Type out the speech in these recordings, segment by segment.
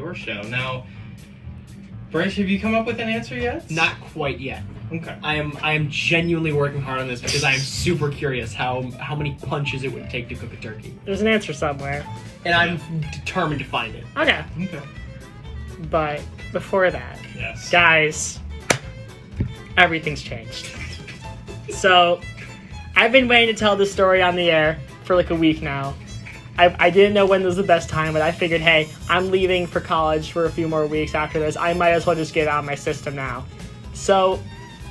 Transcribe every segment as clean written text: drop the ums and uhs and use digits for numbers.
your show. Now, Bryce, have you come up with an answer yet? Not quite yet. Okay. I am genuinely working hard on this because I am super curious how many punches it would take to cook a turkey. There's an answer somewhere. And I'm determined to find it. Okay. Okay. But before that, Yes. guys, everything's changed. So, I've been waiting to tell this story on the air for like a week now. I didn't know when was the best time, but I figured, hey, I'm leaving for college for a few more weeks after this. I might as well just get it out of my system now. So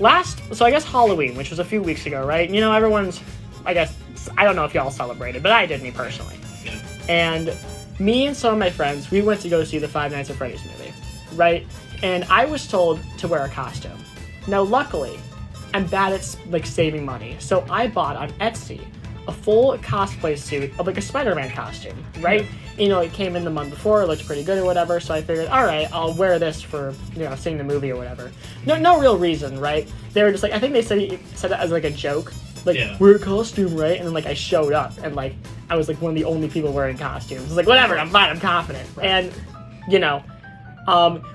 I guess Halloween, which was a few weeks ago, right? You know, everyone's, I don't know if y'all celebrated, but I did, me personally. Yeah. And me and some of my friends, we went to go see the Five Nights at Freddy's movie, right? And I was told to wear a costume. Now, luckily, I'm bad at, like, saving money. So I bought on Etsy a full cosplay suit of, like, a Spider-Man costume, right? Yeah. You know, it came in the month before, it looked pretty good or whatever, so I figured, all right, I'll wear this for, you know, seeing the movie or whatever. No real reason, right? They were just like, I think they said it as, like, a joke. Like, wear a costume, right? And then, like, I showed up, and, like, I was, like, one of the only people wearing costumes. I was like, whatever, I'm fine, I'm confident. Right. And, you know,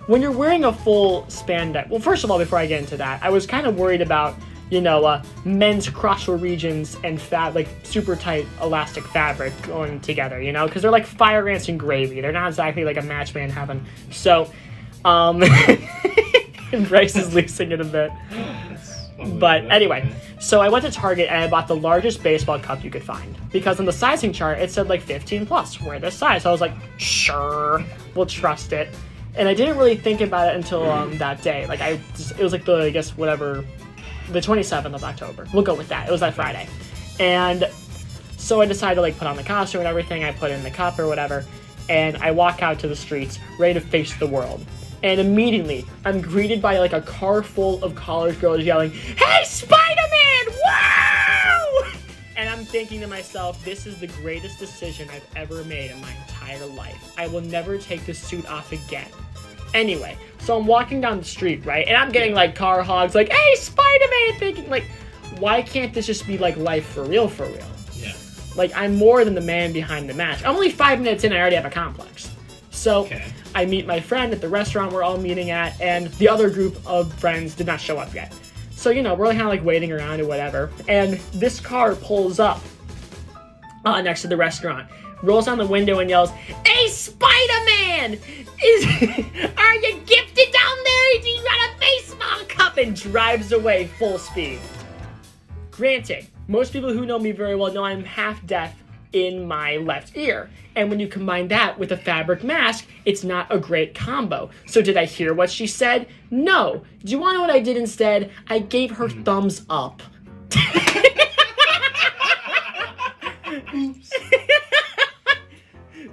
when you're wearing a full spandex... Well, first of all, before I get into that, I was kind of worried about, you know, men's crotchal regions and like, super tight elastic fabric going together, you know? Because they're like fire ants and gravy. They're not exactly like a match made in heaven. So, Bryce is losing it a bit. But anyway, so I went to Target and I bought the largest baseball cup you could find. Because on the sizing chart, it said like 15 plus. Wear this size. So I was like, sure, we'll trust it. And I didn't really think about it until that day. Like, it was like the 27th of October. We'll go with that. It was that Friday. And so I decided to, like, put on the costume and everything. I put in the cup or whatever. And I walk out to the streets, ready to face the world. And immediately, I'm greeted by, like, a car full of college girls yelling, "Hey, Spider-Man! Wow!" And I'm thinking to myself, this is the greatest decision I've ever made in my entire life. I will never take this suit off again. Anyway, so I'm walking down the street, right? And I'm getting, like, car hogs, like, "Hey, Spider-Man!" Thinking, like, why can't this just be, like, life for real, for real? Yeah. Like, I'm more than the man behind the mask. I'm only 5 minutes in, I already have a complex. So, I meet my friend at the restaurant we're all meeting at, and the other group of friends did not show up yet. So, you know, we're kind of, like, waiting around or whatever. And this car pulls up next to the restaurant, rolls down the window and yells, "Hey, Spider-Man! Are you gifted down there? Do you got a baseball cup?" And drives away full speed. Granted, most people who know me very well know I'm half deaf in my left ear. And when you combine that with a fabric mask, it's not a great combo. So did I hear what she said? No. Do you want to know what I did instead? I gave her thumbs up. Oops.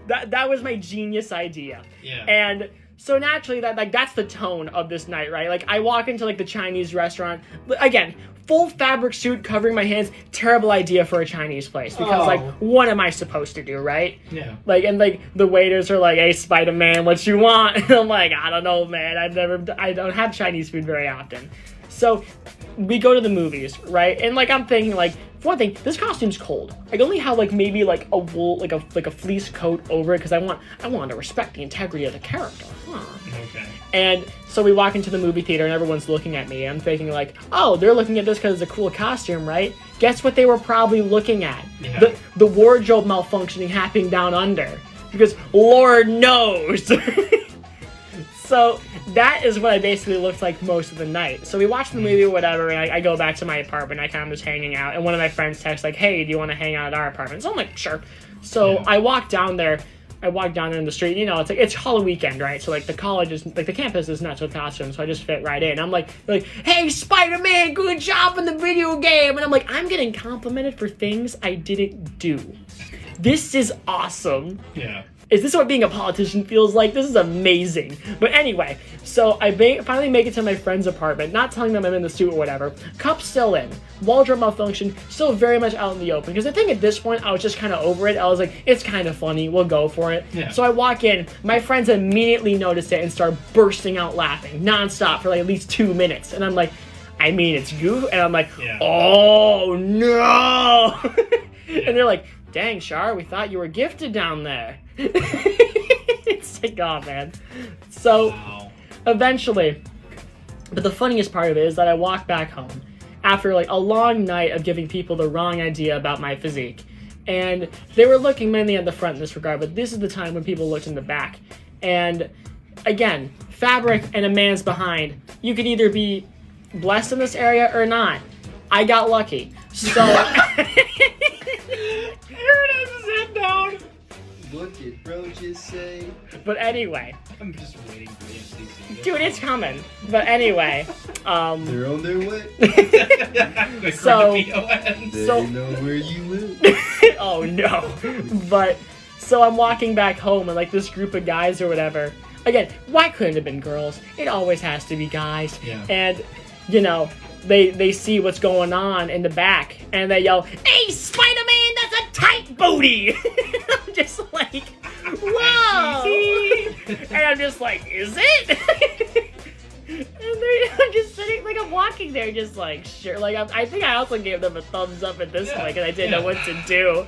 That was my genius idea. Yeah. And so naturally, that's the tone of this night, right? Like, I walk into, like, the Chinese restaurant. Again, full fabric suit covering my hands. Terrible idea for a Chinese place. Because, like, what am I supposed to do, right? Yeah. Like, and, like, the waiters are like, "Hey, Spider-Man, what you want?" And I'm like, I don't know, man. I don't have Chinese food very often. So, we go to the movies, right? And, like, I'm thinking, like, for one thing, this costume's cold. I only have, like, maybe, like, a wool, like a fleece coat over it, because I want to respect the integrity of the character. Okay. And so we walk into the movie theater, and everyone's looking at me. I'm thinking, like, oh, they're looking at this because it's a cool costume, right? Guess what they were probably looking at? Yeah. The wardrobe malfunctioning happening down under. Because Lord knows. So that is what I basically looked like most of the night. So we watched the movie or whatever, and I go back to my apartment. I kind of just hanging out, and one of my friends texts like, "Hey, do you want to hang out at our apartment?" So I'm like, sure. So I walk down there. In the street. You know, it's Halloween weekend, right? So, like, the college is, like, the campus is nuts with costumes, so I just fit right in. I'm like, "Hey, Spider-Man, good job in the video game!" And I'm like, I'm getting complimented for things I didn't do. This is awesome. Yeah. Is this what being a politician feels like? This is amazing. But anyway, so I finally make it to my friend's apartment, not telling them I'm in the suit or whatever. Cup's still in. Wardrobe malfunction, still very much out in the open. Because I think at this point, I was just kind of over it. I was like, it's kind of funny. We'll go for it. Yeah. So I walk in. My friends immediately notice it and start bursting out laughing nonstop for like at least 2 minutes. And I'm like, I mean, it's goof. And I'm like, oh, no. And they're like, "Dang, Shar, we thought you were gifted down there." like, oh man. So Wow. eventually, but the funniest part of it is that I walked back home after like a long night of giving people the wrong idea about my physique. And they were looking mainly at the front in this regard, but this is the time when people looked in the back. And again, fabric and a man's behind. You could either be blessed in this area or not. I got lucky. So Aaron has his head down. What did bro just say? But anyway, I'm just waiting for the FCC. dude, it's coming. But anyway, They're on their way. So- They So- know where you live. oh no. But so I'm walking back home and like this group of guys or whatever. Again, why couldn't it have been girls? It always has to be guys. Yeah. And you know, they see what's going on in the back and they yell, "Hey, Spider-Man, that's a tight booty!" I'm just like, whoa! And I'm just like, is it? And I'm just sitting, like, I'm walking there just like, sure. Like, I think I also gave them a thumbs up at this point because I didn't know what to do.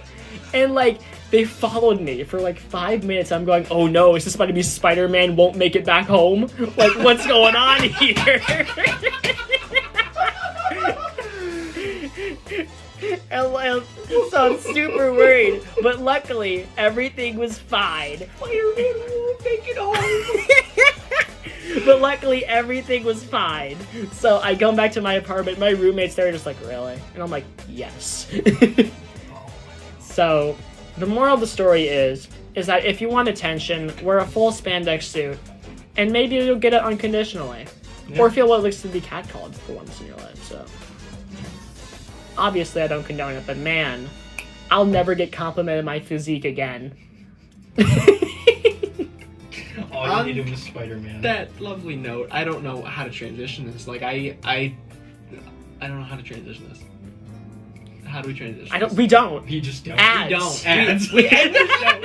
And like, they followed me for like 5 minutes. I'm going, oh no, is this about to be Spider-Man won't make it back home? Like, what's going on here? And so I'm super worried, but luckily everything was fine. Spider-Man won't make it home. But luckily everything was fine. So I come back to my apartment, my roommates there are just like, really? And I'm like, yes. So the moral of the story is that if you want attention, wear a full spandex suit, and maybe you'll get it unconditionally. Yeah. Or feel what it looks to be catcalled for once in your life, so. Obviously I don't condone it, but man, I'll never get complimented my physique again. All you needed was Spider-Man. That lovely note. I don't know how to transition this. Like I don't know how to transition this. How do we transition? We don't. We just don't. Ads. We don't. Ads. We end the show.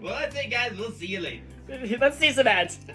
Well, that's it, guys. We'll see you later. Let's see some ads.